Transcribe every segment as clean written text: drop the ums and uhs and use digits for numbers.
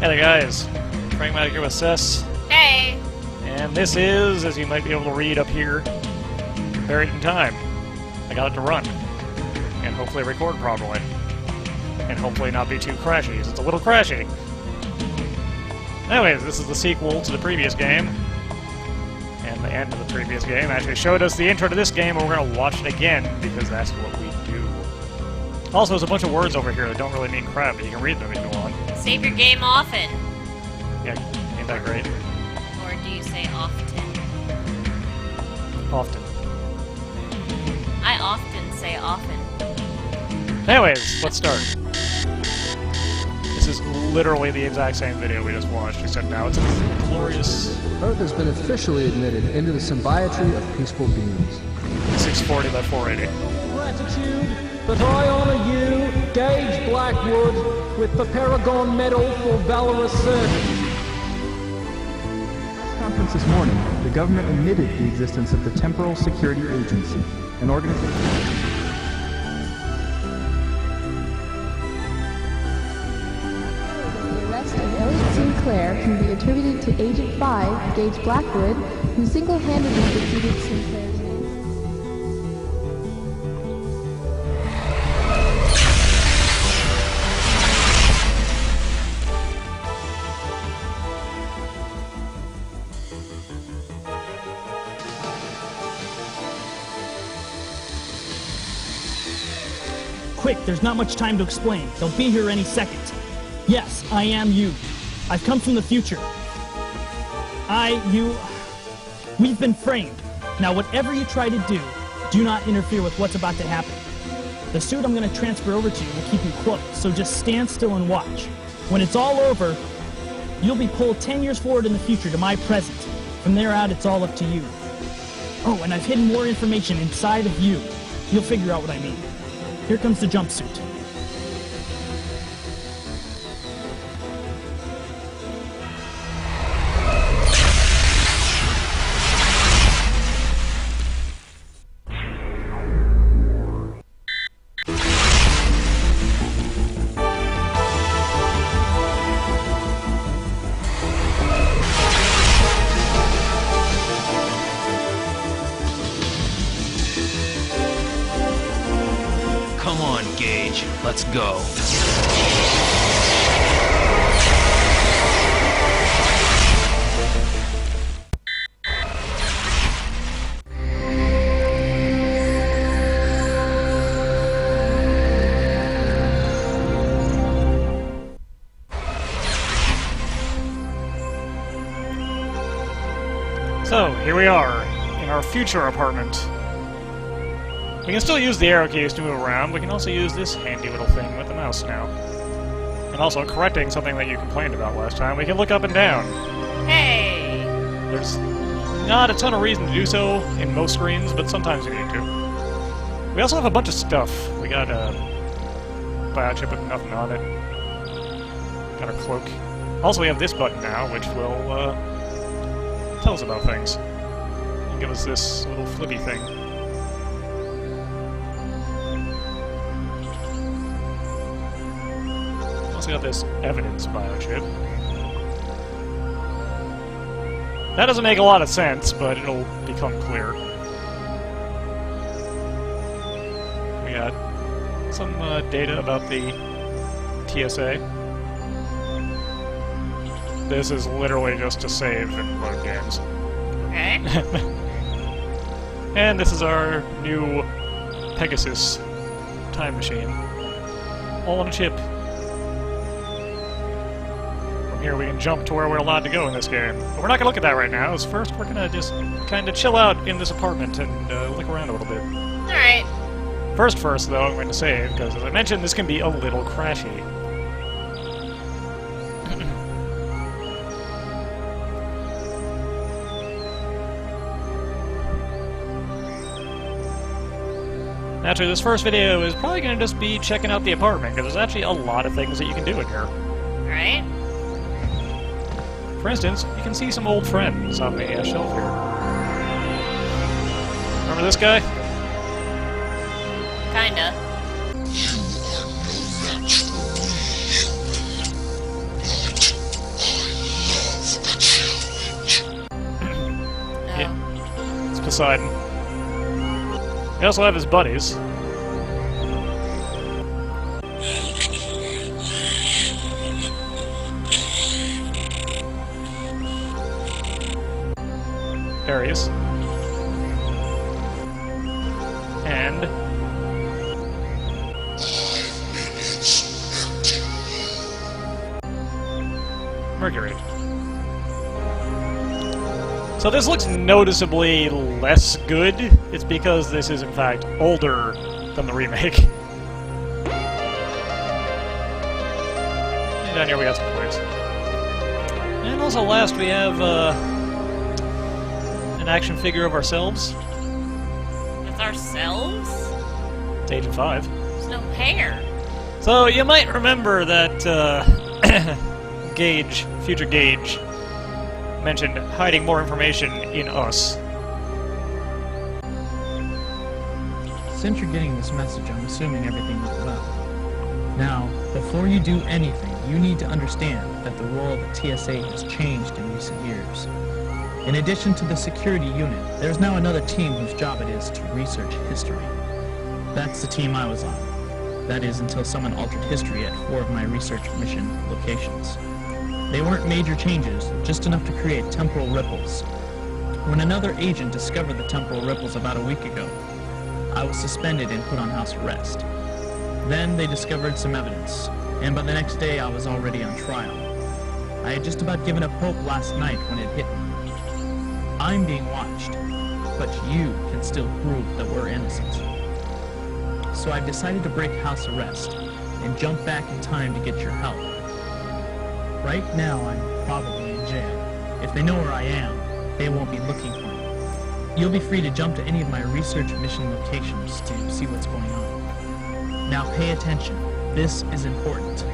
Hey there guys, Frankomatic here with Cess. Hey! And this is, as you might be able to read up here, Buried in Time. I got it to run. And hopefully record properly. And hopefully not be too crashy, because it's a little crashy. Anyways, this is the sequel to the previous game. And the end of the previous game actually showed us the intro to this game, and we're going to watch it again, because that's what we do. Also, there's a bunch of words over here that don't really mean crap, but you can read them if you want. Save your game often. Yeah, ain't that great? Or do you say often? Often. I often say often. Anyways, let's start. This is literally the exact same video we just watched, except now it's a glorious... Earth has been officially admitted into the symbiotry of peaceful beings. 640 by 480. Gratitude that I honor you, Gage Blackwood, with the Paragon Medal for valorous service. Press conference this morning, the government admitted the existence of the Temporal Security Agency, an organization. The arrest of Elliot Sinclair can be attributed to Agent 5, Gage Blackwood, who single-handedly defeated Sinclair's name. Quick, there's not much time to explain. They'll be here any second. Yes, I am you. I've come from the future. We've been framed. Now, whatever you try to do, do not interfere with what's about to happen. The suit I'm going to transfer over to you will keep you close, so just stand still and watch. When it's all over, you'll be pulled 10 years forward in the future to my present. From there out, it's all up to you. Oh, and I've hidden more information inside of you. You'll figure out what I mean. Here comes the jumpsuit. Come on, Gage. Let's go. So, here we are, in our future apartment. We can still use the arrow keys to move around, we can also use this handy little thing with the mouse now. And also, correcting something that you complained about last time, we can look up and down. Hey! There's not a ton of reason to do so in most screens, but sometimes you need to. We also have a bunch of stuff. We got a biochip with nothing on it. Got a cloak. Also, we have this button now, which will tell us about things. And give us this little flippy thing. Also got this evidence biochip. That doesn't make a lot of sense, but it'll become clear. We got some data about the TSA. This is literally just to save and load games. Okay. And this is our new Pegasus time machine. All on a chip. From here we can jump to where we're allowed to go in this game. But we're not gonna look at that right now, as first we're gonna just kinda chill out in this apartment and look around a little bit. Alright. First, though, I'm going to save, because as I mentioned, this can be a little crashy. Naturally, this first video is probably going to just be checking out the apartment, because there's actually a lot of things that you can do in here. Alright. For instance, you can see some old friends on the shelf here. Remember this guy? Kinda. Poseidon. We also have his buddies. There he is. And Mercury. So this looks noticeably less good. It's because this is in fact older than the remake. And down here we got some plates. And also last we have an action figure of ourselves. It's ourselves? It's Agent 5. There's no hair. So you might remember that Gage, future Gage, mentioned hiding more information in us. Since you're getting this message, I'm assuming everything went well. Now, before you do anything, you need to understand that the role of the TSA has changed in recent years. In addition to the security unit, there's now another team whose job it is to research history. That's the team I was on. That is, until someone altered history at 4 of my research mission locations. They weren't major changes, just enough to create temporal ripples. When another agent discovered the temporal ripples about a week ago, I was suspended and put on house arrest. Then they discovered some evidence, and by the next day I was already on trial. I had just about given up hope last night when it hit me. I'm being watched, but you can still prove that we're innocent. So I've decided to break house arrest and jump back in time to get your help. Right now, I'm probably in jail. If they know where I am, they won't be looking for me. You'll be free to jump to any of my research mission locations to see what's going on. Now pay attention. This is important.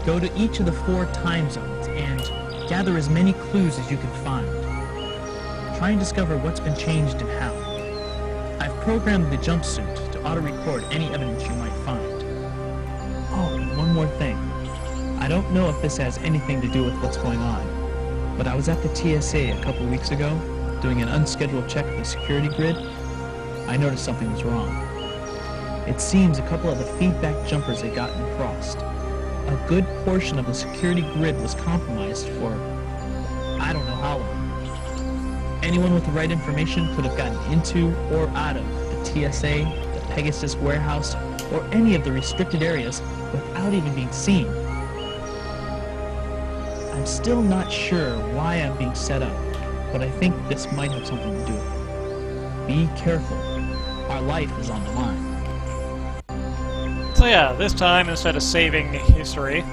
Go to each of the 4 time zones and gather as many clues as you can find. Try and discover what's been changed and how. I've programmed the jumpsuit to auto-record any evidence you might find. Oh, and one more thing. I don't know if this has anything to do with what's going on, but I was at the TSA a couple weeks ago, doing an unscheduled check of the security grid. I noticed something was wrong. It seems a couple of the feedback jumpers had gotten crossed. A good portion of the security grid was compromised for I don't know how long. Anyone with the right information could have gotten into or out of the TSA, the Pegasus warehouse, or any of the restricted areas without even being seen. I'm still not sure why I'm being set up, but I think this might have something to do with it. Be careful. Our life is on the line. So yeah, this time, instead of saving history,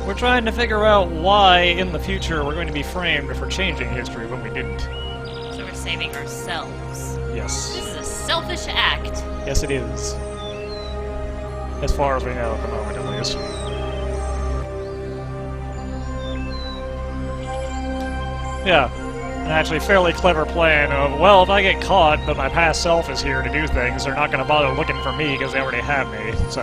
we're trying to figure out why, in the future, we're going to be framed for changing history when we didn't. So we're saving ourselves. Yes. This is a selfish act. Yes, it is. As far as we know at the moment, at least. Yeah. An actually fairly clever plan of, well, if I get caught, but my past self is here to do things, they're not going to bother looking for me because they already have me, so...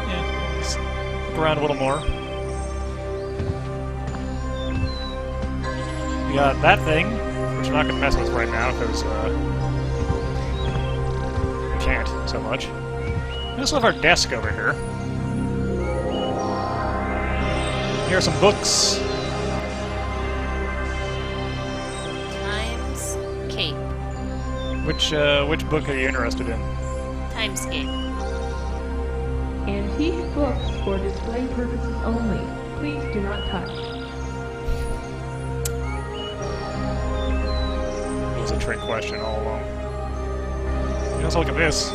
yeah, let's look around a little more. We got that thing, which I'm not going to mess with right now because, we can't so much. We also have our desk over here. Here are some books. Timescape. Which book are you interested in? Timescape. Antique books for display purposes only. Please do not touch. It was a trick question all along. Let's look at this.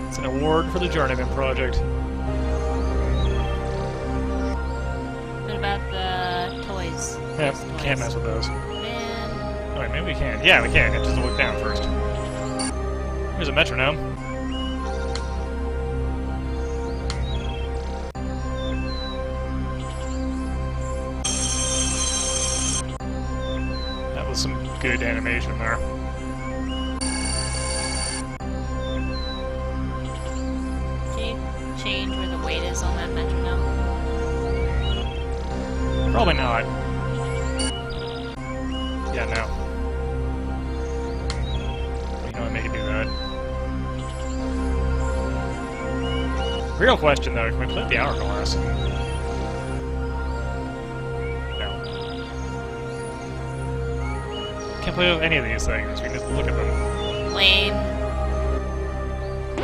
It's an award for the Journeyman Project. What about the toys? Yeah, Those toys. can't mess with those. Man. Alright, maybe we can. Yeah, we can. Just have to look down first. Here's a metronome. That was some good animation there. Can you change where the weight Probably not. Yeah, no. You know, make it do that. Real question, though, can we play the hourglass? No. Can't play with any of these things. We can just look at them. Lame. We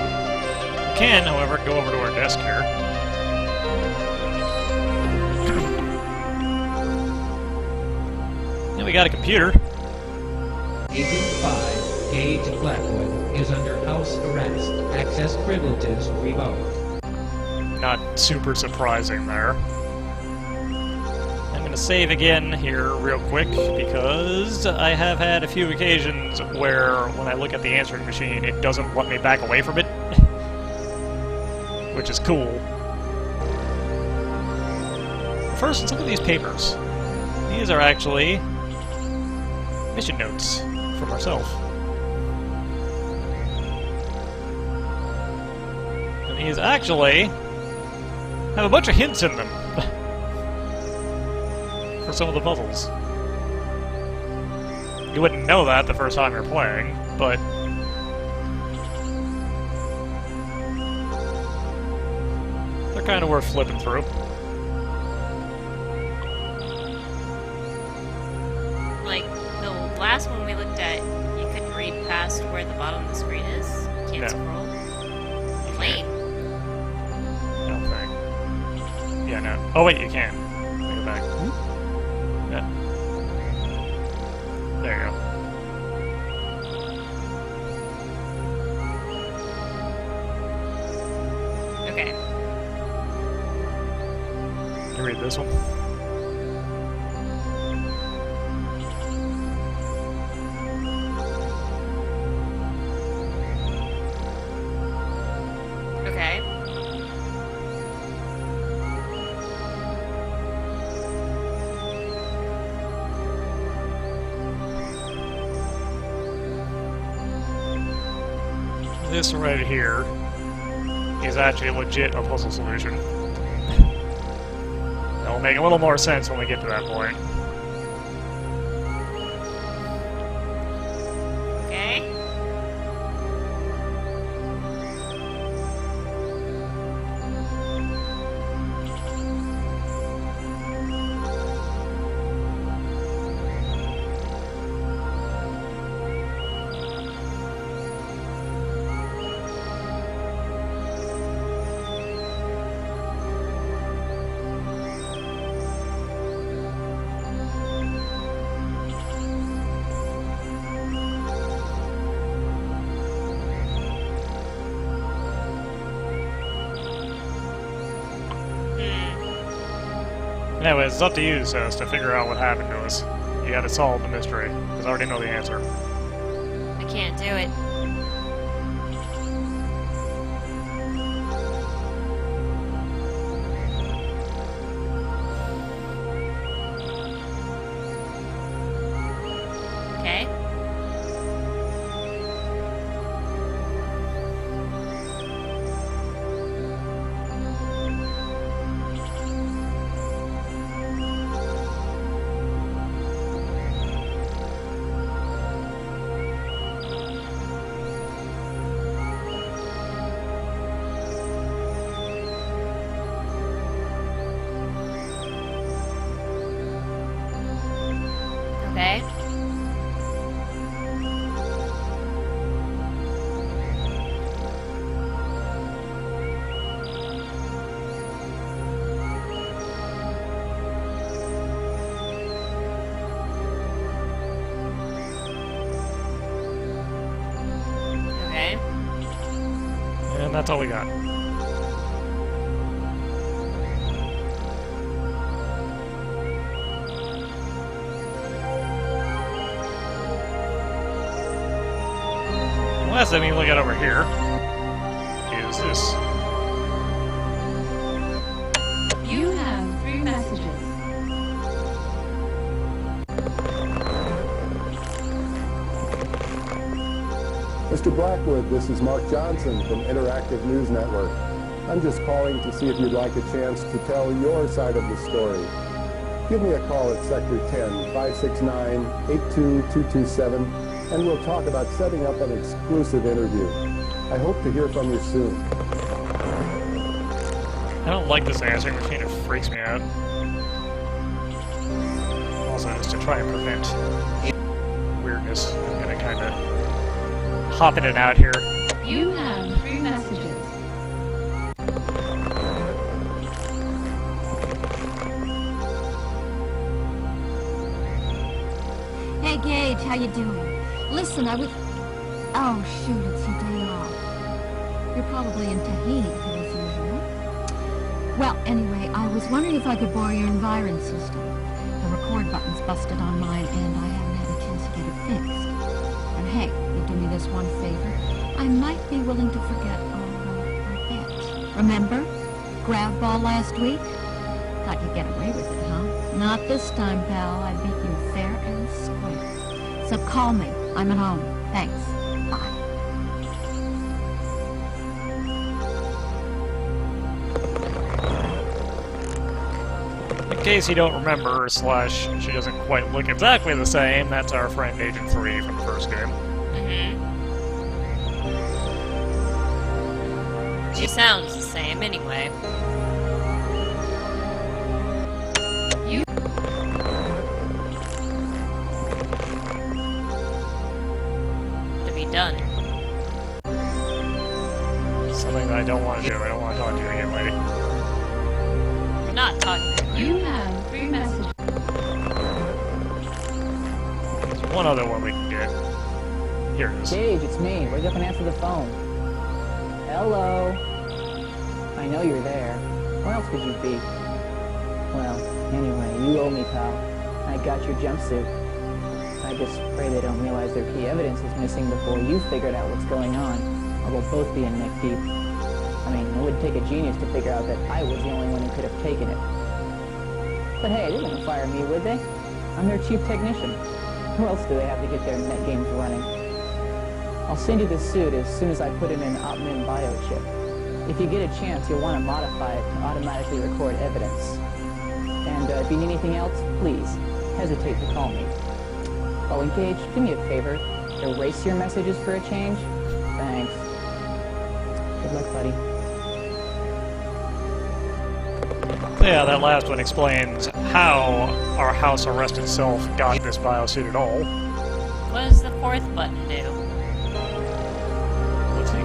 can, however, go over to our desk here. And we got a computer. Agent 5, Gage Blackwood, is under house arrest. Access privileges revoked. Not super surprising there. I'm gonna save again here real quick, because I have had a few occasions where when I look at the answering machine, it doesn't let me back away from it. Which is cool. First, let's look at these papers. These are actually mission notes from ourselves. And these actually have a bunch of hints in them for some of the puzzles. You wouldn't know that the first time you're playing, but they're kind of worth flipping through. Like, the last one we looked at, you couldn't read past where the bottom of the screen is. Can't scroll. Lame. Yeah, no. Oh, wait, you can. Let me go back. Yeah. There you go. Okay. You read this one? Okay. This right here is actually legit a puzzle solution. That'll make a little more sense when we get to that point. Okay. Anyways, it's up to you, Sus, to figure out what happened to us. You gotta solve the mystery, because I already know the answer. I can't do it. Okay. Okay. Okay. And that's all we got. Last thing we look at over here is this. You have 3 messages. Mr. Blackwood, this is Mark Johnson from Interactive News Network. I'm just calling to see if you'd like a chance to tell your side of the story. give me a call at Sector 10, 569-82227, and we'll talk about setting up an exclusive interview. I hope to hear from you soon. I don't like this answering machine, it freaks me out. Also, just to try and prevent weirdness, I'm gonna kinda hop in and out here. You have 3 messages. Hey, Gage, how you doing? Listen, I was... Oh, shoot, it's your day off. You're probably in Tahiti, as usual. Well, anyway, I was wondering if I could borrow your Environ system. The record button's busted on mine, and I haven't had a chance to get it fixed. And hey, you do me this one favor. I might be willing to forget our bet. Remember? Grab ball last week? Thought you'd get away with it, huh? Not this time, pal. I beat you fair and square. So call me. I'm at home. Thanks. Bye. In case you don't remember, slash, she doesn't quite look exactly the same, that's our friend Agent 3 from the first game. She sounds the same anyway. You... To be done. Something that I don't want to do. I don't want to talk to you again, lady. We're not talking. You have 3 messages. There's one other one we can get. Here it is. Gage, it's me. Wake up and answer the phone. Hello. I know you're there. Where else could you be? Well, anyway, you owe me, pal. I got your jumpsuit. I just pray they don't realize their key evidence is missing before you figured out what's going on, or we'll both be in neck deep. I mean, it would take a genius to figure out that I was the only one who could have taken it. But hey, they wouldn't fire me, would they? I'm their chief technician. Who else do they have to get their net games running? I'll send you the suit as soon as I put in an Opmin biochip. If you get a chance, you'll want to modify it to automatically record evidence. And if you need anything else, please, hesitate to call me. Oh, and Gage, do me a favor. Erase your messages for a change. Thanks. Good luck, buddy. Yeah, that last one explains how our house arrest itself got this biosuit at all. What does the 4th button do? Let's see.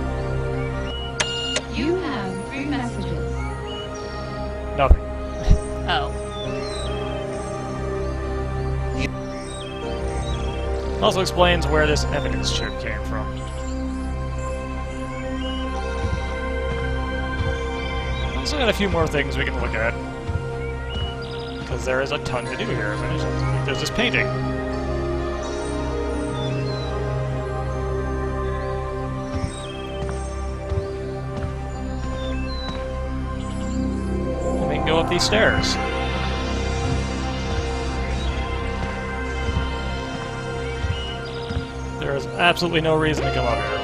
You have 3 messages. Nothing. Oh. Also explains where this evidence chip came from. Also got a few more things we can look at. Because there is a ton to do here. There's this painting. And we can go up these stairs. There is absolutely no reason to come up here.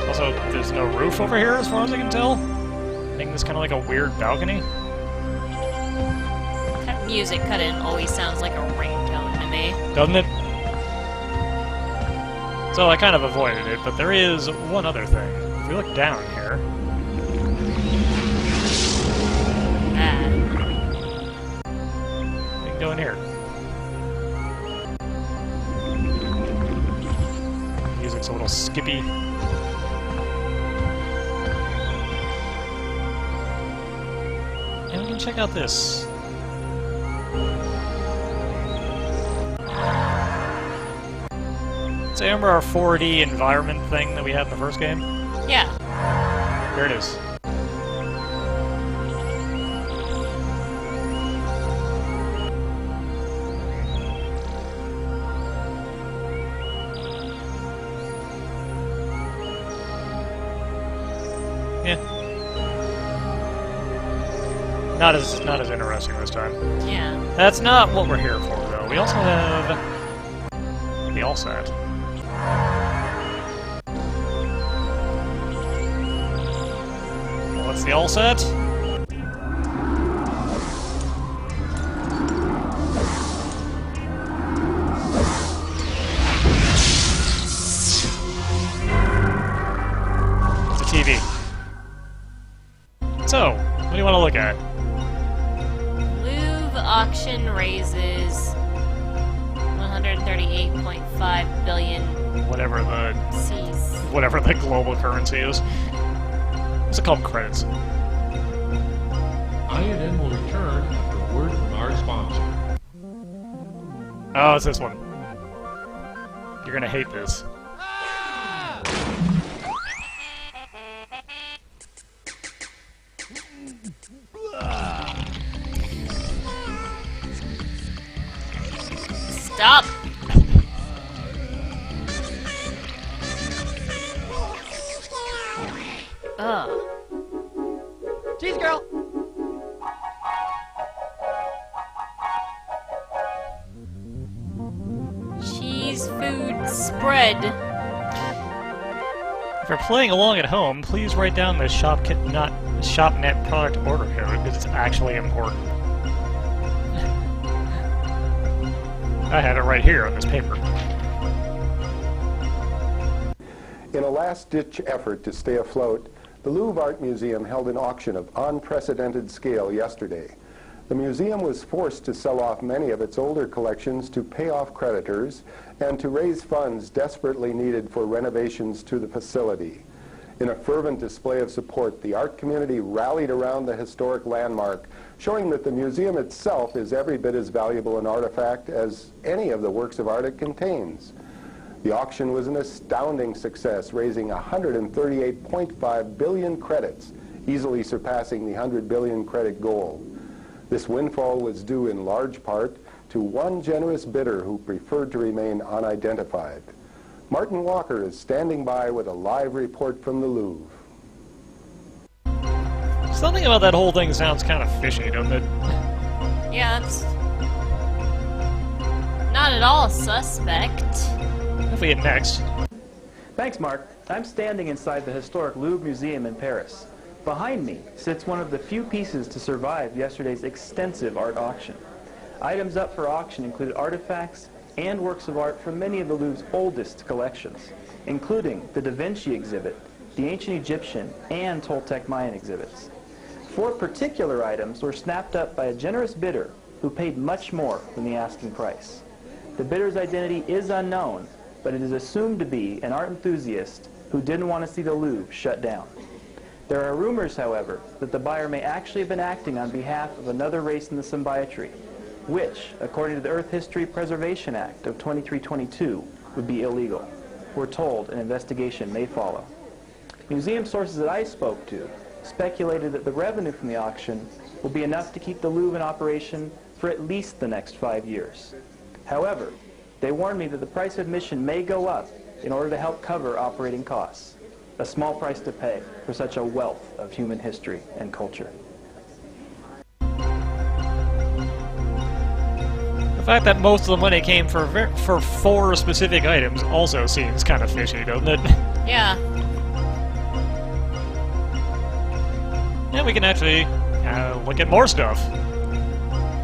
Also, there's no roof over here as far as I can tell. I think this is kind of like a weird balcony. That music cut-in always sounds like a ringtone to me. Doesn't it? So I kind of avoided it, but there is one other thing. If we look down here... we can go in here. Music's a little skippy. And we can check out this. So remember our 4D environment thing that we had in the first game? Yeah. Here it is. Yeah. Not as interesting this time. Yeah. That's not what we're here for, though. We also have the AllSat. What's the AllSat? 138.5 billion whatever the global currency is. What's it called? Credits. INN will return after a word from our sponsor. Oh, it's this one. You're gonna hate this. Stop! Ugh. Cheese girl! Cheese food spread. If you're playing along at home, please write down the ShopNet product order code, because it's actually important. I have it right here on this paper. In a last-ditch effort to stay afloat, the Louvre Art Museum held an auction of unprecedented scale yesterday. The museum was forced to sell off many of its older collections to pay off creditors and to raise funds desperately needed for renovations to the facility. In a fervent display of support, the art community rallied around the historic landmark, showing that the museum itself is every bit as valuable an artifact as any of the works of art it contains. The auction was an astounding success, raising 138.5 billion credits, easily surpassing the 100 billion credit goal. This windfall was due in large part to one generous bidder who preferred to remain unidentified. Martin Walker is standing by with a live report from the Louvre. Something about that whole thing sounds kind of fishy, doesn't it? Yeah, that's not at all suspect. If we get next. Thanks, Mark. I'm standing inside the historic Louvre Museum in Paris. Behind me sits one of the few pieces to survive yesterday's extensive art auction. Items up for auction included artifacts and works of art from many of the Louvre's oldest collections, including the Da Vinci exhibit, the ancient Egyptian, and Toltec Mayan exhibits. 4 particular items were snapped up by a generous bidder who paid much more than the asking price. The bidder's identity is unknown, but it is assumed to be an art enthusiast who didn't want to see the Louvre shut down. There are rumors, however, that the buyer may actually have been acting on behalf of another race in the symbiotry, which, according to the Earth History Preservation Act of 2322, would be illegal. We're told an investigation may follow. Museum sources that I spoke to speculated that the revenue from the auction will be enough to keep the Louvre in operation for at least the next 5 years. However, they warned me that the price of admission may go up in order to help cover operating costs. A small price to pay for such a wealth of human history and culture. The fact that most of the money came for 4 specific items also seems kind of fishy, doesn't it? Yeah. And we can actually look at more stuff.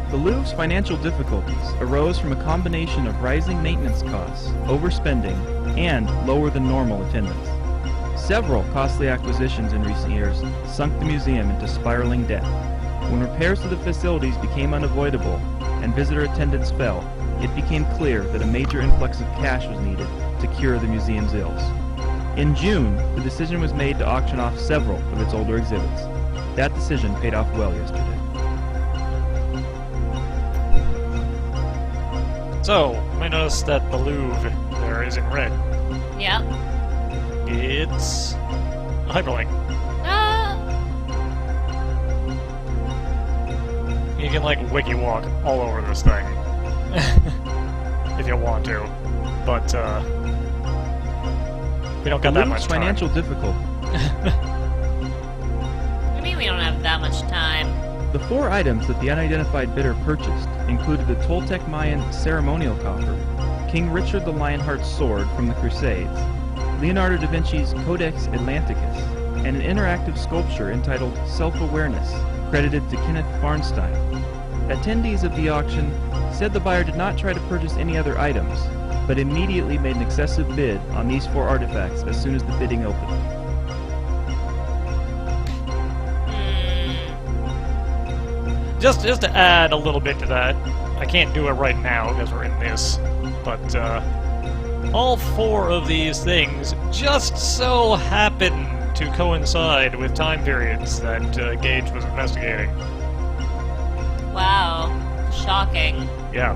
The Louvre's financial difficulties arose from a combination of rising maintenance costs, overspending, and lower than normal attendance. Several costly acquisitions in recent years sunk the museum into spiraling debt. When repairs to the facilities became unavoidable and visitor attendance fell, it became clear that a major influx of cash was needed to cure the museum's ills. In June, the decision was made to auction off several of its older exhibits. That decision paid off well yesterday. So, you might notice that the Louvre there is in red. Yeah. It's a hyperlink. You can, like, wiki walk all over this thing. If you want to. But, we don't got that much time. Financial difficulty. What do you mean we don't have that much time? The 4 items that the unidentified bidder purchased included the Toltec Mayan ceremonial coffer, King Richard the Lionheart's sword from the Crusades, Leonardo da Vinci's Codex Atlanticus, and an interactive sculpture entitled Self-Awareness, credited to Kenneth Farnstein. Attendees of the auction said the buyer did not try to purchase any other items, but immediately made an excessive bid on these 4 artifacts as soon as the bidding opened. Just to add a little bit to that, I can't do it right now because we're in this, but all 4 of these things just so happen to coincide with time periods that Gage was investigating. Wow. Shocking. Yeah.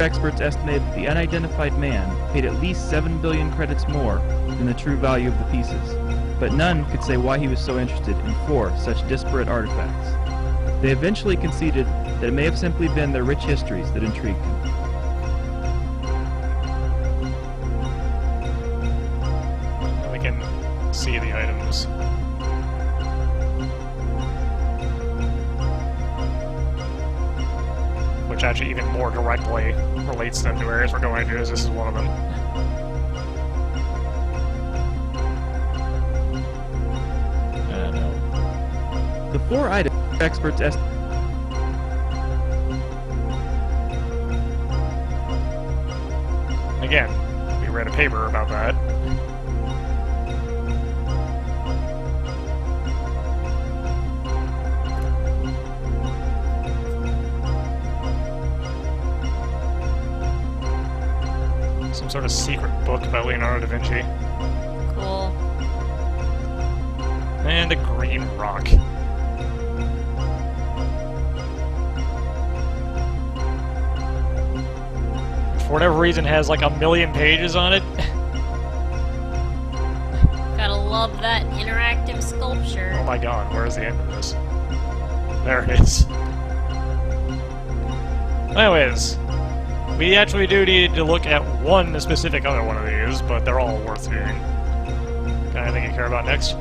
Experts estimate that the unidentified man paid at least 7 billion credits more than the true value of the pieces, but none could say why he was so interested in 4 such disparate artifacts. They eventually conceded that it may have simply been their rich histories that intrigued him. We can see the items. Which actually even more directly relates them to areas we're going to, as this is one of them. No. The 4 items experts estimate. Again, we read a paper about that. Some sort of secret book by Leonardo da Vinci. Cool. And a green rock. For whatever reason, has like 1,000,000 pages on it. Gotta love that interactive sculpture. Oh my god, where's the end of this? There it is. Anyways, we actually do need to look at one specific other one of these, but they're all worth viewing. Anything you care about next?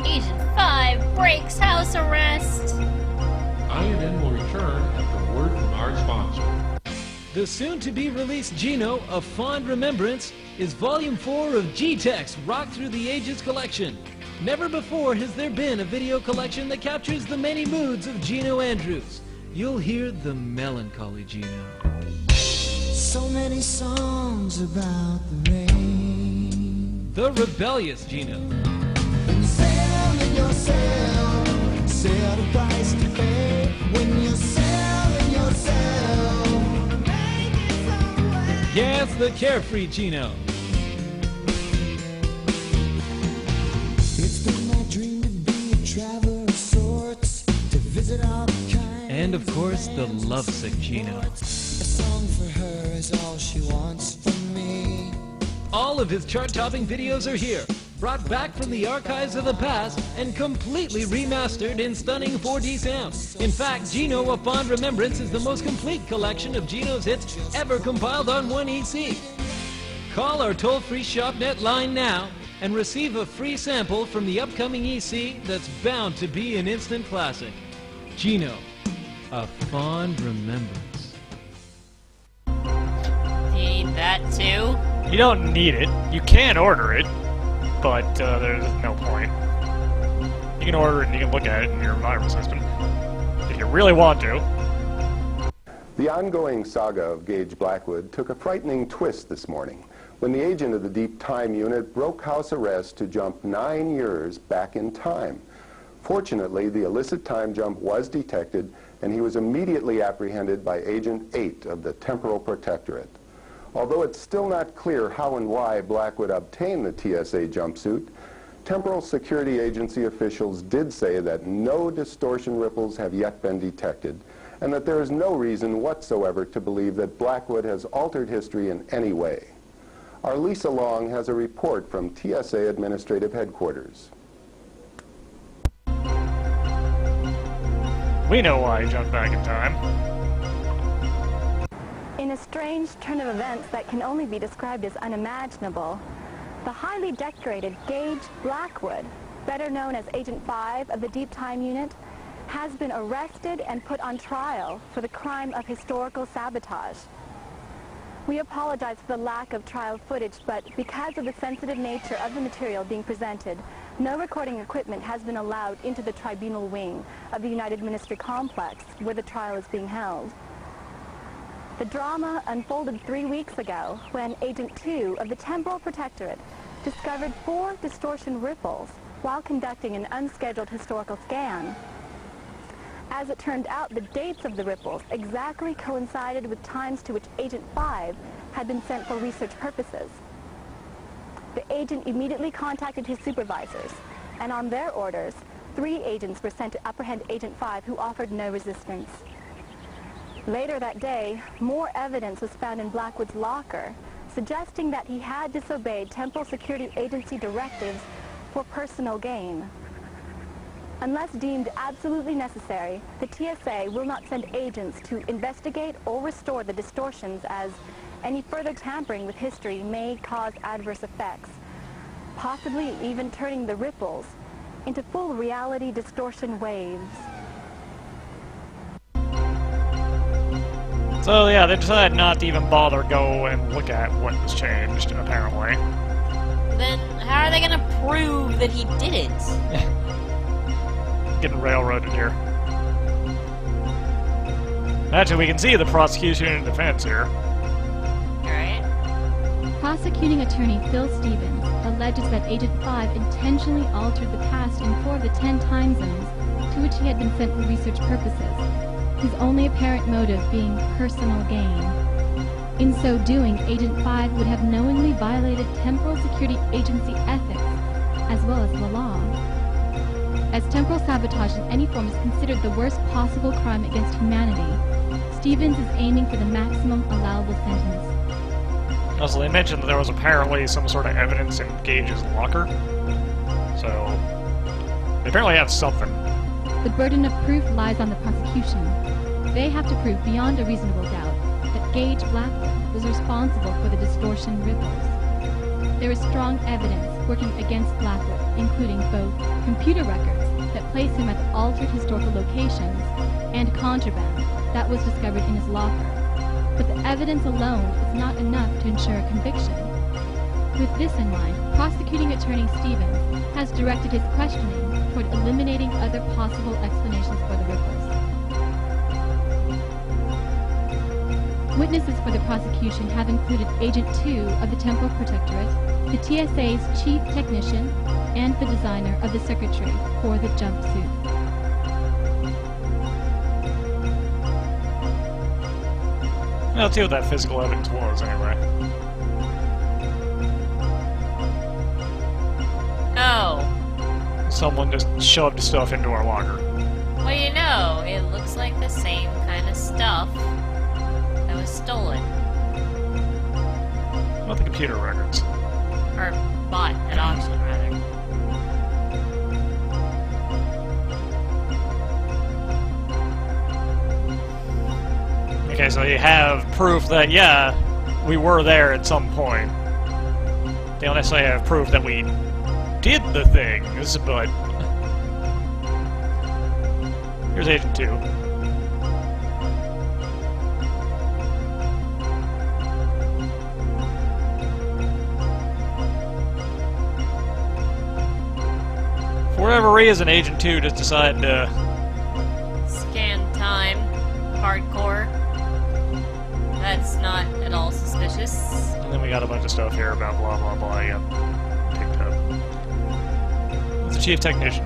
Agent 5 breaks house arrest. INN will return after word from our sponsor. The soon-to-be-released Gino, A Fond Remembrance, is Volume 4 of G-Tex Rock Through the Ages collection. Never before has there been a video collection that captures the many moods of Gino Andrews. You'll hear the melancholy Gino. So many songs about the rain. The rebellious Gino. Selling yourself, set a price to pay. When you're selling yourself, Yes, the carefree Gino. it's been my dream to be a traveler of sorts, to visit all kinds. And of course, the lovesick Gino. A song for her is all she wants from me. All of his chart-topping videos are here, brought back from the archives of the past and completely remastered in stunning 4D sound. In fact, Gino, A Fond Remembrance is the most complete collection of Gino's hits ever compiled on one EC. Call our toll-free ShopNet line now and receive a free sample from the upcoming EC that's bound to be an instant classic. Gino, A Fond Remembrance. You need that too? You don't need it. You can order it, but there's no point. You can order it and you can look at it in your Myra system, if you really want to. The ongoing saga of Gage Blackwood took a frightening twist this morning when the agent of the Deep Time Unit broke house arrest to jump 9 years back in time. Fortunately, the illicit time jump was detected and he was immediately apprehended by Agent 8 of the Temporal Protectorate. Although it's still not clear how and why Blackwood obtained the TSA jumpsuit, Temporal Security Agency officials did say that no distortion ripples have yet been detected, and that there is no reason whatsoever to believe that Blackwood has altered history in any way. Our Lisa Long has a report from TSA Administrative Headquarters. We know why he jumped back in time. In a strange turn of events that can only be described as unimaginable, the highly decorated Gage Blackwood, better known as Agent 5 of the Deep Time Unit, has been arrested and put on trial for the crime of historical sabotage. We apologize for the lack of trial footage, but because of the sensitive nature of the material being presented, no recording equipment has been allowed into the tribunal wing of the United Ministry Complex where the trial is being held. The drama unfolded 3 weeks ago when Agent 2 of the Temporal Protectorate discovered 4 distortion ripples while conducting an unscheduled historical scan. As it turned out, the dates of the ripples exactly coincided with times to which Agent 5 had been sent for research purposes. The agent immediately contacted his supervisors, and on their orders, 3 agents were sent to apprehend Agent 5, who offered no resistance. Later that day, more evidence was found in Blackwood's locker, suggesting that he had disobeyed Temporal Security Agency directives for personal gain. Unless deemed absolutely necessary, the TSA will not send agents to investigate or restore the distortions, as any further tampering with history may cause adverse effects, possibly even turning the ripples into full reality distortion waves. So yeah, they decided not to even bother go and look at what was changed, apparently. Then how are they gonna prove that he did it? Getting railroaded here. Actually, we can see the prosecution and defense here. Alright. Prosecuting attorney Phil Stevens alleges that Agent 5 intentionally altered the past in 4 of the 10 time zones to which he had been sent for research purposes, his only apparent motive being personal gain. In so doing, Agent 5 would have knowingly violated Temporal Security Agency ethics, as well as the law. As temporal sabotage in any form is considered the worst possible crime against humanity, Stevens is aiming for the maximum allowable sentence. Also, they mentioned that there was apparently some sort of evidence in Gage's locker. So, they apparently have something. The burden of proof lies on the prosecution. They have to prove beyond a reasonable doubt that Gage Blackwood was responsible for the distortion ripples. There is strong evidence working against Blackwood, including both computer records that place him at the altered historical locations and contraband that was discovered in his locker. But the evidence alone is not enough to ensure a conviction. With this in mind, prosecuting attorney Stevens has directed his questioning toward eliminating other possible explanations for the ripples. Witnesses for the prosecution have included Agent 2 of the Temporal Protectorate, the TSA's chief technician, and the designer of the circuitry for the jumpsuit. Let's see what that physical evidence was, anyway. Oh. Someone just shoved stuff into our locker. Well, you know, it looks like the same kind of stuff that was stolen. What about the computer records? Or bought at auction, rather. Okay, so you have proof that, yeah, we were there at some point. They don't necessarily have proof that we did the things, but... Here's Agent 2. For whatever reason, Agent 2 just decided to... Scan time. Hardcore. That's not at all suspicious. And then we got a bunch of stuff here about blah blah blah, yeah. Picked up. It's the chief technician.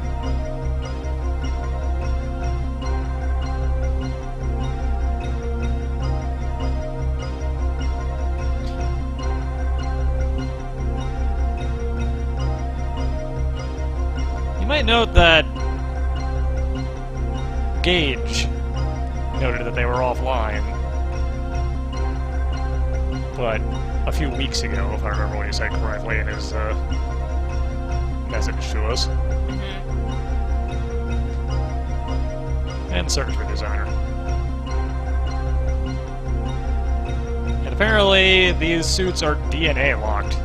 You might note that Gage noted that they were offline, but a few weeks ago, if I remember what he said correctly in his message to us. And circuitry designer. And apparently these suits are DNA locked,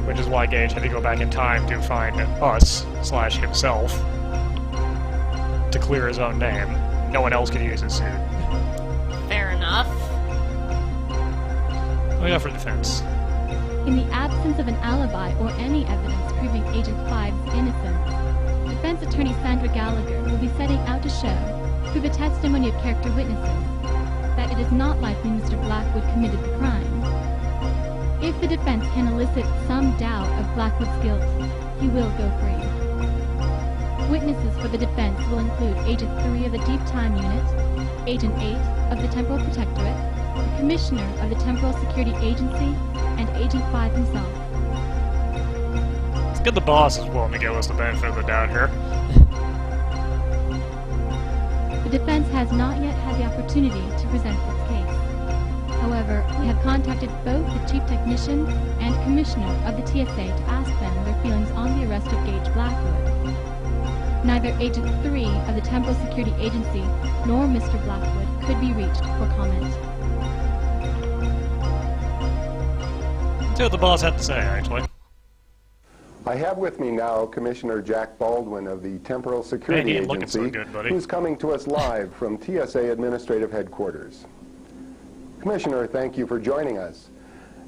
which is why Gage had to go back in time to find us / himself to clear his own name. No one else could use his suit. Fair enough. What do we got for defense? In the absence of an alibi or any evidence proving Agent 5's innocence, defense attorney Sandra Gallagher will be setting out to show, through the testimony of character witnesses, that it is not likely Mr. Blackwood committed the crime. If the defense can elicit some doubt of Blackwood's guilt, he will go free. Witnesses for the defense will include Agent 3 of the Deep Time Unit, Agent 8 of the Temporal Protectorate, the Commissioner of the Temporal Security Agency, and Agent 5 himself. It's good the boss is willing to give us the benefit of the doubt here. The defense has not yet had the opportunity to present its case. However, we have contacted both the Chief Technician and Commissioner of the TSA to ask them their feelings on the arrest of Gage Blackwood. Neither Agent 3 of the Temporal Security Agency nor Mr. Blackwood could be reached for comment. Let's see what the boss had to say, actually. I have with me now Commissioner Jack Baldwin of the Temporal Security Man, you ain't looking so Agency, good, buddy. who's coming to us live from TSA Administrative Headquarters. Commissioner, thank you for joining us.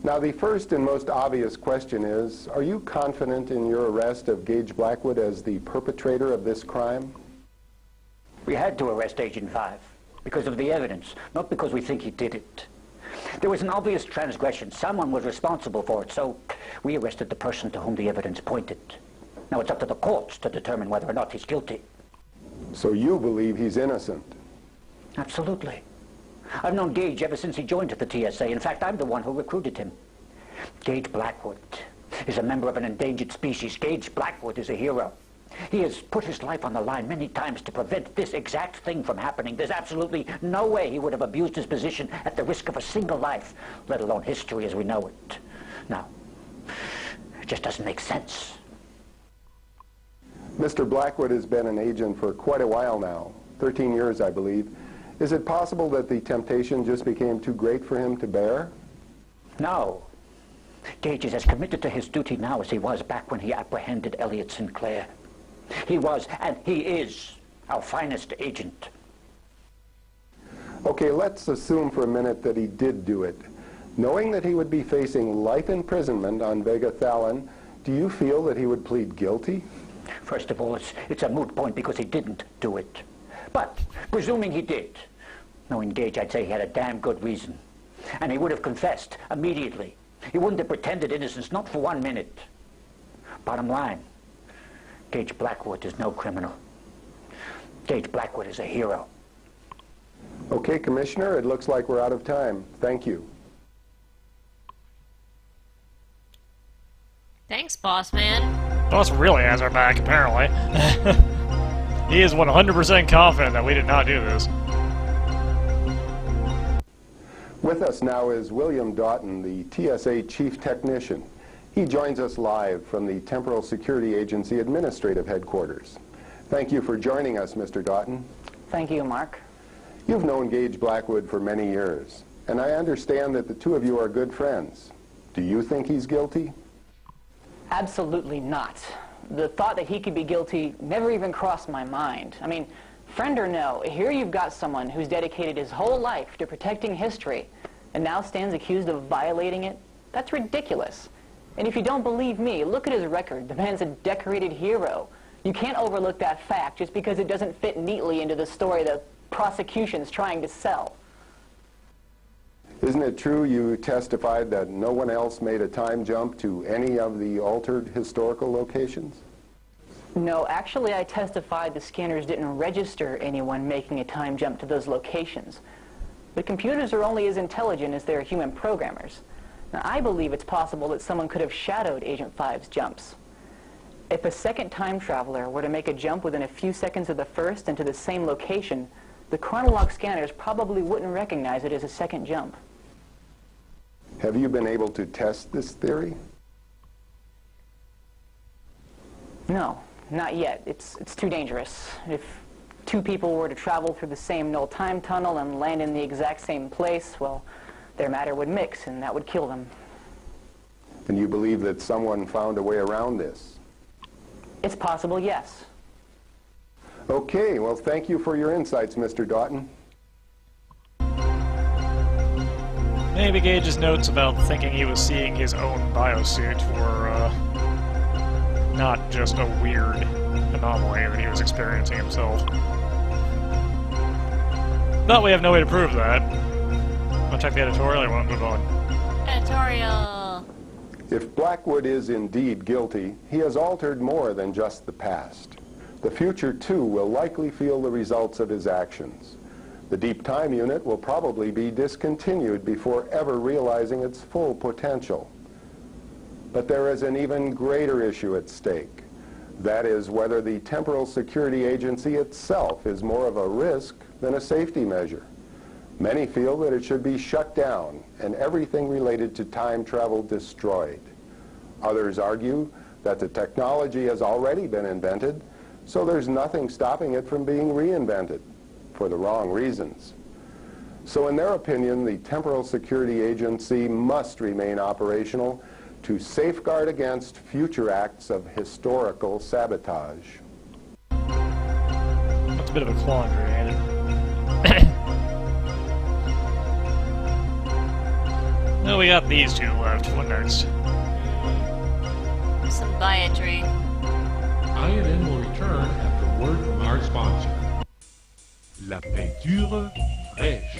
Now, the first and most obvious question is, are you confident in your arrest of Gage Blackwood as the perpetrator of this crime? We had to arrest Agent 5 because of the evidence, not because we think he did it. There was an obvious transgression. Someone was responsible for it, so we arrested the person to whom the evidence pointed. Now it's up to the courts to determine whether or not he's guilty. So you believe he's innocent? Absolutely. I've known Gage ever since he joined the TSA. In fact, I'm the one who recruited him. Gage Blackwood is a member of an endangered species. Gage Blackwood is a hero. He has put his life on the line many times to prevent this exact thing from happening. There's absolutely no way he would have abused his position at the risk of a single life, let alone history as we know it. Now, it just doesn't make sense. Mr. Blackwood has been an agent for quite a while now, 13 years, I believe. Is it possible that the temptation just became too great for him to bear? No. Gage is as committed to his duty now as he was back when he apprehended Elliot Sinclair. He was, and he is, our finest agent. Okay, let's assume for a minute that he did do it. Knowing that he would be facing life imprisonment on Vega Thalon, do you feel that he would plead guilty? First of all, it's a moot point because he didn't do it. But, presuming he did, knowing Gage, I'd say he had a damn good reason. And he would have confessed immediately. He wouldn't have pretended innocence, not for 1 minute. Bottom line, Gage Blackwood is no criminal. Gage Blackwood is a hero. Okay, Commissioner, it looks like we're out of time. Thank you. Thanks, boss man. Boss really has our back, apparently. He is 100% confident that we did not do this. With us now is William Doughton, the TSA Chief Technician. He joins us live from the Temporal Security Agency Administrative Headquarters. Thank you for joining us, Mr. Doughton. Thank you, Mark. You've known Gage Blackwood for many years, and I understand that the two of you are good friends. Do you think he's guilty? Absolutely not. The thought that he could be guilty never even crossed my mind. I mean, friend or no, here you've got someone who's dedicated his whole life to protecting history and now stands accused of violating it. That's ridiculous. And if you don't believe me, look at his record. The man's a decorated hero. You can't overlook that fact just because it doesn't fit neatly into the story the prosecution's trying to sell. Isn't it true you testified that no one else made a time jump to any of the altered historical locations? No, actually I testified the scanners didn't register anyone making a time jump to those locations. But computers are only as intelligent as their human programmers. Now, I believe it's possible that someone could have shadowed Agent 5's jumps. If a second time traveler were to make a jump within a few seconds of the first and to the same location, the chronolog scanners probably wouldn't recognize it as a second jump. Have you been able to test this theory? No, not yet. It's too dangerous. If two people were to travel through the same null time tunnel and land in the exact same place, well, their matter would mix and that would kill them. And you believe that someone found a way around this? It's possible, yes. Okay, well, thank you for your insights, Mr. Doughton. Maybe Gage's notes about thinking he was seeing his own biosuit were not just a weird anomaly that he was experiencing himself. But we have no way to prove that. Want to check the editorial or want to move on? Editorial. If Blackwood is indeed guilty, he has altered more than just the past. The future, too, will likely feel the results of his actions. The deep time unit will probably be discontinued before ever realizing its full potential. But there is an even greater issue at stake. That is whether the Temporal Security Agency itself is more of a risk than a safety measure. Many feel that it should be shut down and everything related to time travel destroyed. Others argue that the technology has already been invented, so there's nothing stopping it from being reinvented for the wrong reasons. So in their opinion, the Temporal Security Agency must remain operational to safeguard against future acts of historical sabotage. That's a bit of a quandary, ain't it? Well, we got these two left. What next? Symbiatry. INN will return after word from our sponsor. La peinture fraîche.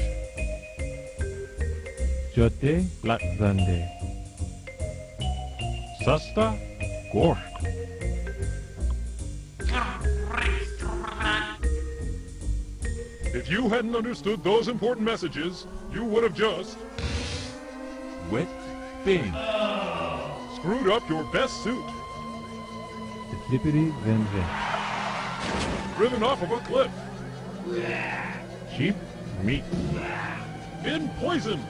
Jote Black Zande. Sasta Gorsh. If you hadn't understood those important messages, you would have just Wet Pain. screwed up your best suit, The Flippity Van Van. driven off of a cliff, Cheap Meat. been poisoned,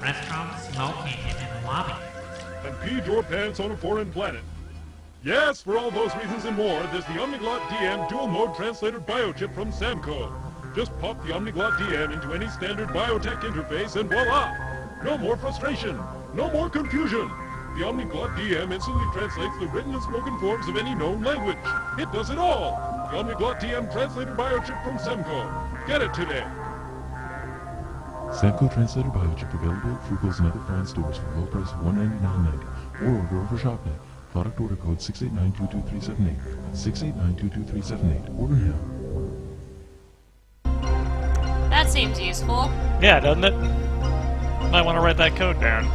Restaurant smoking in the lobby. and peed your pants on a foreign planet. Yes, for all those reasons and more, there's the Omniglot DM dual-mode translator biochip from Samco. Just pop the Omniglot DM into any standard biotech interface and voila! No more frustration, no more confusion. The Omniglot DM instantly translates the written and spoken forms of any known language. It does it all! The Omniglot DM translator biochip from Samco. Get it today! Samco Translator Biochip available at Frugal's and other fine stores for low price of $199.90 or order over ShopNet. Product order code 689-22378. 689-22378. Order now. That seems useful. Yeah, doesn't it? Might want to write that code down.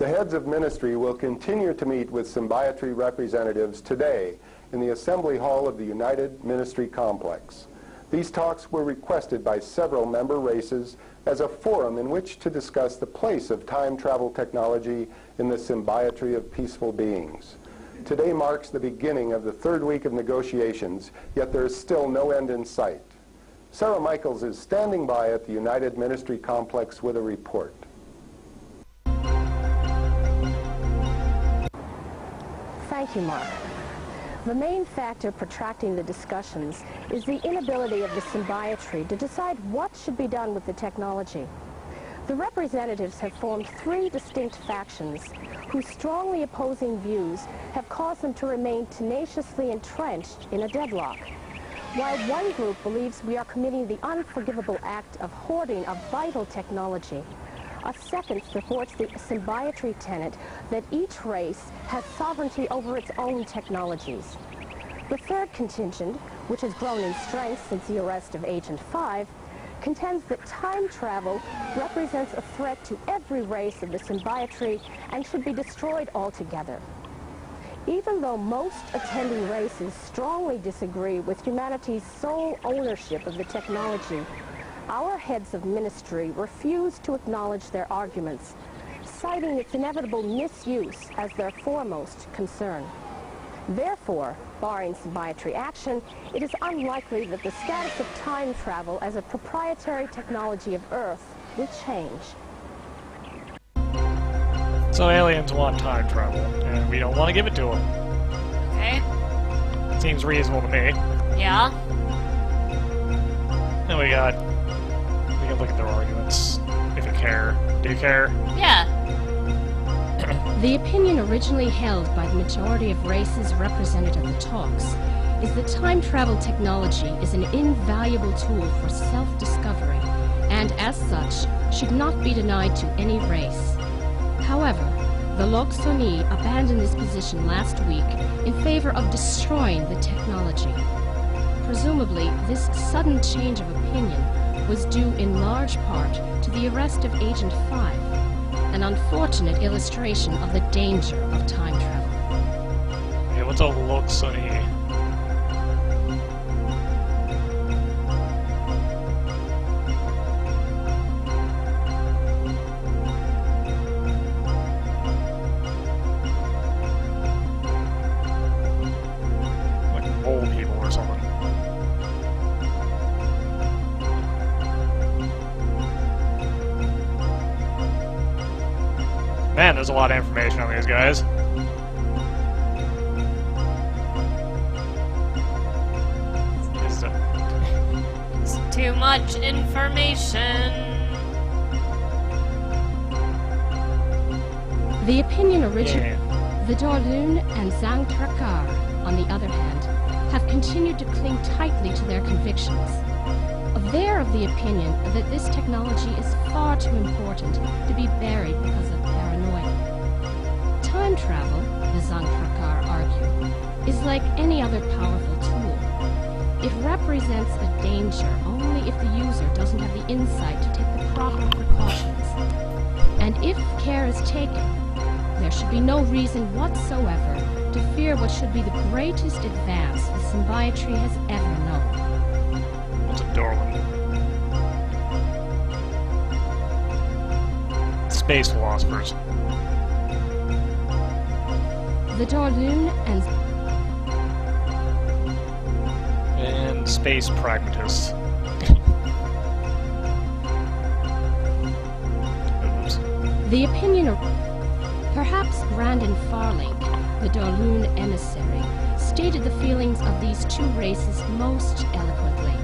The heads of ministry will continue to meet with Symbiatry representatives today in the Assembly Hall of the United Ministry Complex. These talks were requested by several member races as a forum in which to discuss the place of time travel technology in the symbiatry of peaceful beings. Today marks the beginning of the third week of negotiations, yet there is still no end in sight. Sarah Michaels is standing by at the United Ministry Complex with a report. Thank you, Mark. The main factor protracting the discussions is the inability of the symbiatry to decide what should be done with the technology. The representatives have formed three distinct factions whose strongly opposing views have caused them to remain tenaciously entrenched in a deadlock. While one group believes we are committing the unforgivable act of hoarding a vital technology, a second supports the symbiatry tenet that each race has sovereignty over its own technologies. The third contingent, which has grown in strength since the arrest of Agent 5, contends that time travel represents a threat to every race of the symbiatry and should be destroyed altogether. Even though most attending races strongly disagree with humanity's sole ownership of the technology, our heads of ministry refuse to acknowledge their arguments, citing its inevitable misuse as their foremost concern. Therefore, barring symbiatry action, it is unlikely that the status of time travel as a proprietary technology of Earth will change. So aliens want time travel, and we don't want to give it to them. Okay. Seems reasonable to me. Yeah. Then we can look at their arguments, if you care. Do you care? Yeah. The opinion originally held by the majority of races represented at the talks is that time travel technology is an invaluable tool for self-discovery and, as such, should not be denied to any race. However, the Loxoni abandoned this position last week in favor of destroying the technology. Presumably, this sudden change of opinion was due in large part to the arrest of Agent 5, an unfortunate illustration of the danger of time travel. Yeah, That's all looks sunny. Like old people or something. Man, there's a lot of information on these guys. It's too much information. The opinion original, the Dorlun and Zhang Trakar, on the other hand, have continued to cling tightly to their convictions. They're of the opinion that this technology is far too important to be buried because of paranoia. Time travel, the Zhang Trakar argue, is like any other powerful tool. It represents a danger only if the user doesn't have the insight to take the proper precautions. And if care is taken, there should be no reason whatsoever to fear what should be the greatest advance the symbiotree has ever known. What's a Dorlun? Space philosophers. The Dorlun and space pragmatists. Oops. The opinion of perhaps Brandon Farlink, the Dorlun emissary, stated the feelings of these two races most eloquently.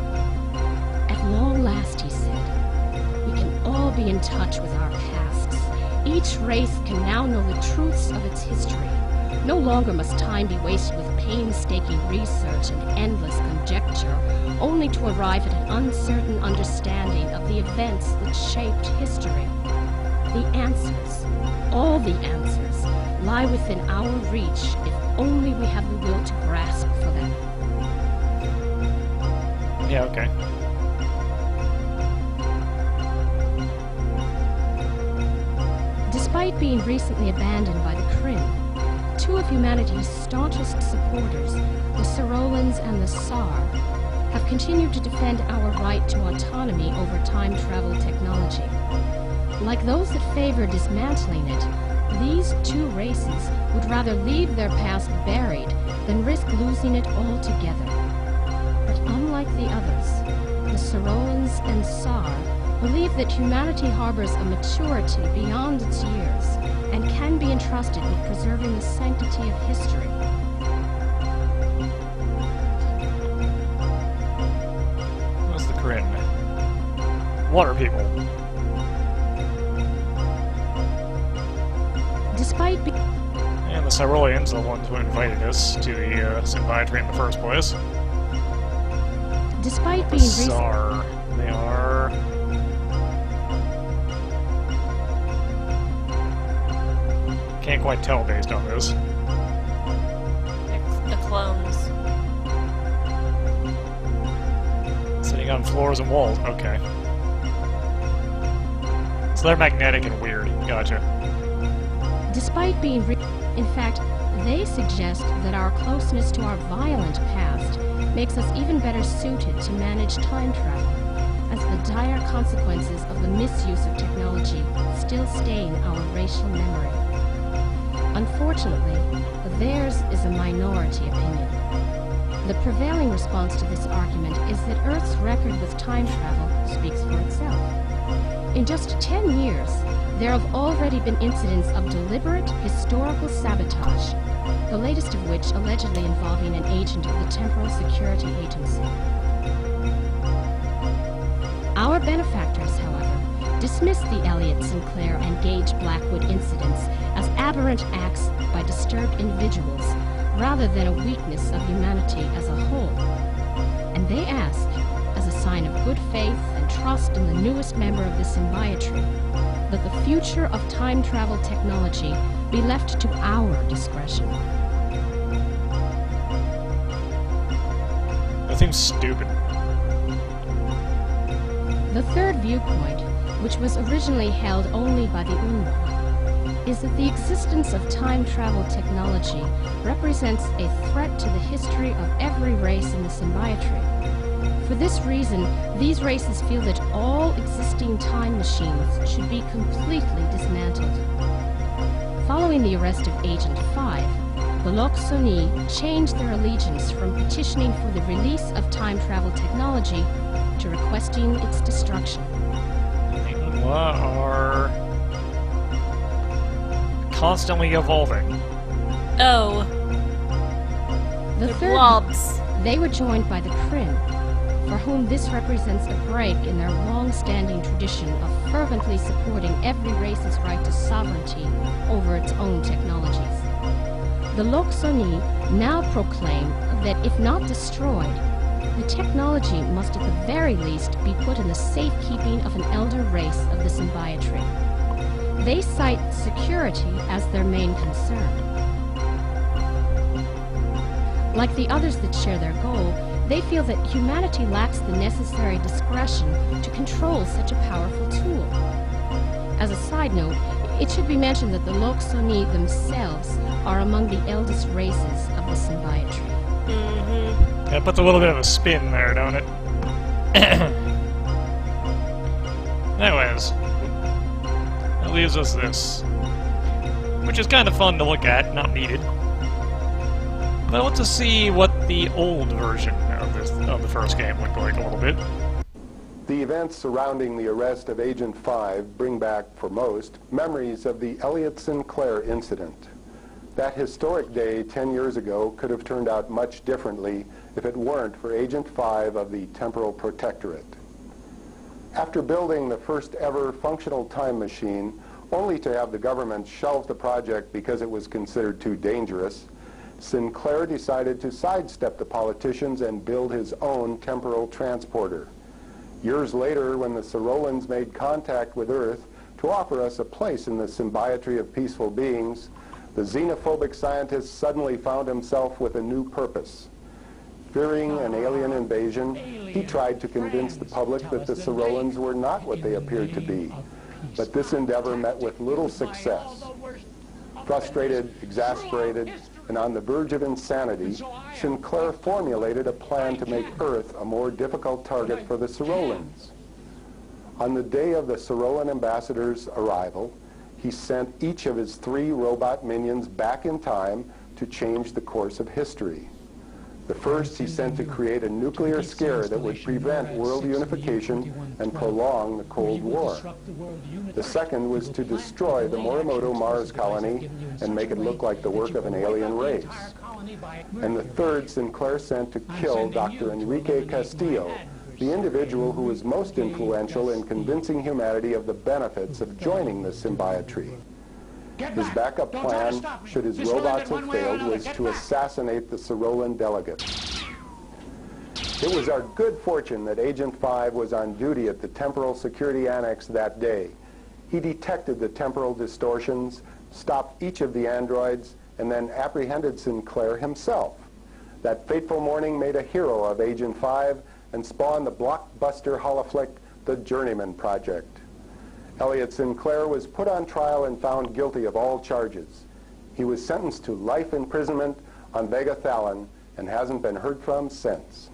At long last, he said, we can all be in touch with our pasts. Each race can now know the truths of its history. No longer must time be wasted with painstaking research and endless conjecture, only to arrive at an uncertain understanding of the events that shaped history. The answers, all the answers, lie within our reach if only we have the will to grasp for them. Yeah, okay. Despite being recently abandoned by the Krim, two of humanity's staunchest supporters, the Sorolans and the Tsar, have continued to defend our right to autonomy over time travel technology. Like those that favor dismantling it, these two races would rather leave their past buried than risk losing it altogether. But unlike the others, the Sorolans and Tsar believe that humanity harbors a maturity beyond its years and can be entrusted with preserving the sanctity of history. What's the Kryn? Water people. Despite being... And the Cyrolians are the ones who invited us to the symbiotree in the first place. Despite being Tsar, they are... Can't quite tell based on this. The clones. Sitting on floors and walls, okay. So they're magnetic and weird, gotcha. Despite being in fact, they suggest that our closeness to our violent past makes us even better suited to manage time travel, as the dire consequences of the misuse of technology still stain our racial memory. Unfortunately, theirs is a minority opinion. The prevailing response to this argument is that Earth's record with time travel speaks for itself. In just 10 years, there have already been incidents of deliberate historical sabotage, the latest of which allegedly involving an agent of the Temporal Security Agency. Our benefactors, however, dismissed the Elliott, Sinclair, and Gage Blackwood incidents as aberrant acts by disturbed individuals, rather than a weakness of humanity as a whole. And they ask, as a sign of good faith and trust in the newest member of the symbiotree, that the future of time travel technology be left to our discretion. That seems stupid. The third viewpoint, which was originally held only by the Unwa, is that the existence of time travel technology represents a threat to the history of every race in the symbiotree. For this reason, these races feel that all existing time machines should be completely dismantled. Following the arrest of Agent 5, the Loxoni changed their allegiance from petitioning for the release of time travel technology to requesting its destruction. What are constantly evolving? Oh. The They're third, blobs. they were joined by the Kryn, for whom this represents a break in their long-standing tradition of fervently supporting every race's right to sovereignty over its own technologies. The Loxoni now proclaim that if not destroyed, the technology must at the very least be put in the safekeeping of an elder race of the symbiotree. They cite security as their main concern. Like the others that share their goal, they feel that humanity lacks the necessary discretion to control such a powerful tool. As a side note, it should be mentioned that the Loxoni themselves are among the eldest races of the symbiotree. That puts a little bit of a spin there, don't it? Anyways, that leaves us this, which is kind of fun to look at, not needed. But I want to see what the old version of the first game looked like a little bit. The events surrounding the arrest of Agent 5 bring back, for most, memories of the Elliot Sinclair incident. That historic day 10 years ago could have turned out much differently if it weren't for Agent 5 of the Temporal Protectorate. After building the first ever functional time machine, only to have the government shelve the project because it was considered too dangerous, Sinclair decided to sidestep the politicians and build his own temporal transporter. Years later, when the Sorolans made contact with Earth to offer us a place in the symbiotree of peaceful beings, the xenophobic scientist suddenly found himself with a new purpose. Fearing an alien invasion, he tried to convince the public that the Sorolans were not what they appeared to be. But this endeavor met with little success. Frustrated, exasperated, and on the verge of insanity, Sinclair formulated a plan to make Earth a more difficult target for the Sorolans. On the day of the Sorolan ambassador's arrival, he sent each of his 3 robot minions back in time to change the course of history. The first he sent to create a nuclear scare that would prevent world unification and prolong the Cold War. The second was to destroy the Morimoto Mars colony and make it look like the work of an alien race. And the third Sinclair sent to kill Dr. Enrique Castillo, the individual who was most influential in convincing humanity of the benefits of joining the symbiotree. His backup plan, should his robots have failed, was to assassinate the Sorolan delegate. It was our good fortune that Agent 5 was on duty at the Temporal Security Annex that day. He detected the temporal distortions, stopped each of the androids, and then apprehended Sinclair himself. That fateful morning made a hero of Agent 5 and spawned the blockbuster holoflick, The Journeyman Project. Elliot Sinclair was put on trial and found guilty of all charges. He was sentenced to life imprisonment on Vega Thalon and hasn't been heard from since.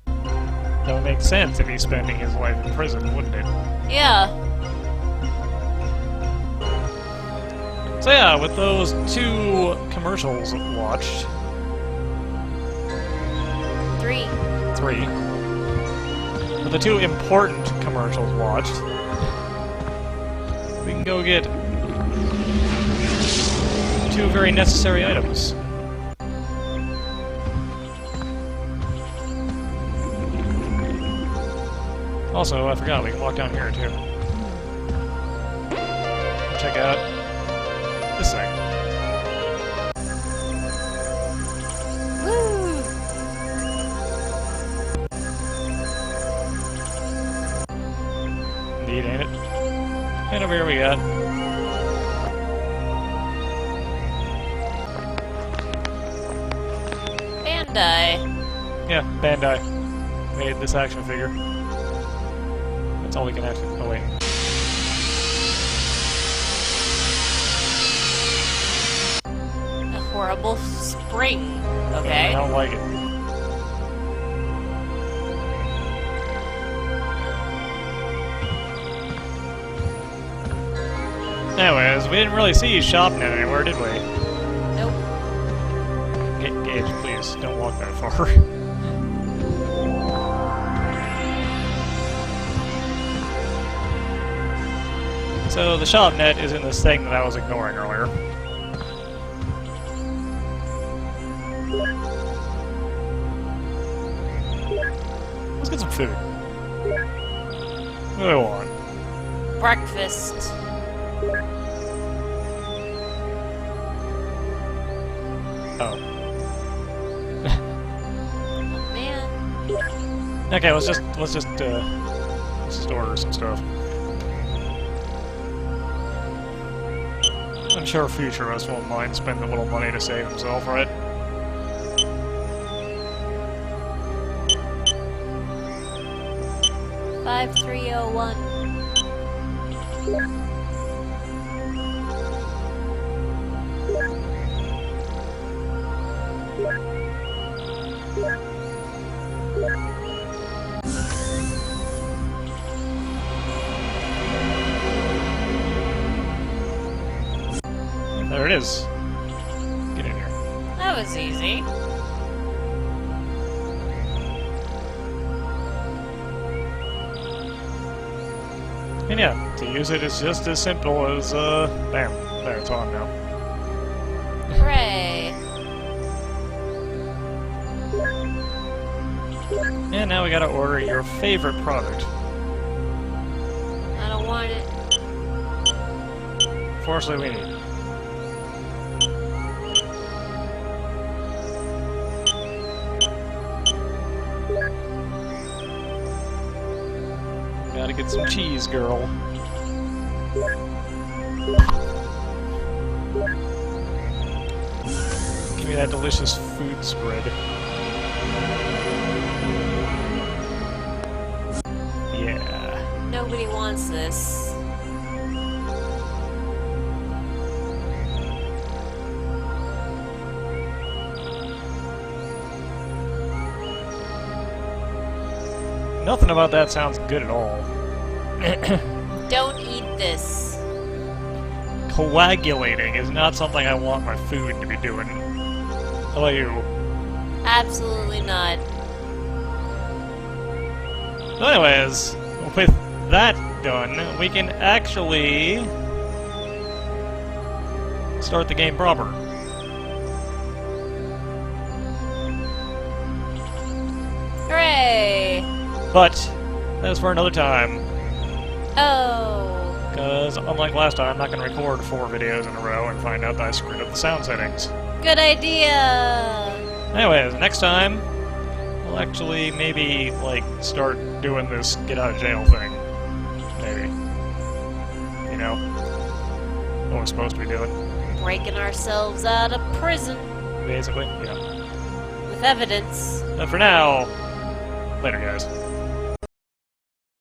That would make sense if he's spending his life in prison, wouldn't it? Yeah. So yeah, with those 2 commercials watched... 3. With the 2 important commercials watched, we can go get 2 very necessary items. Also, I forgot, we can walk down here too. Check out this thing. Neat, ain't it? And over here we got Bandai. Yeah, Bandai made this action figure. That's all we can actually... Oh wait. horrible spring, okay? I don't like it. Anyways, we didn't really see ShopNet anywhere, did we? Nope. Gage, please, don't walk that far. So the ShopNet is in this thing that I was ignoring earlier. Let's get some food. What do I want? Breakfast. Oh. Man. Okay, let's just order some stuff. I'm sure futurists won't mind spending a little money to save himself, right? $5301. There it is. Get in here. That was easy. And yeah, to use it is just as simple as, bam. There, it's on now. Hooray. And now we gotta order your favorite product. I don't want it. Fortunately, we need it. Gotta get some cheese, girl. Give me that delicious food spread. Yeah. Nobody wants this. Nothing about that sounds good at all. Don't eat this. Coagulating is not something I want my food to be doing. How about you? Absolutely not. So anyways, with that done, we can actually start the game proper. Hooray! But that's for another time. Oh. Because unlike last time, I'm not going to record 4 videos in a row and find out that I screwed up the sound settings. Good idea! Anyways, next time, we'll actually maybe, like, start doing this get out of jail thing. Maybe. You know? What we're supposed to be doing. Breaking ourselves out of prison. Basically, yeah. With evidence. But for now, later guys.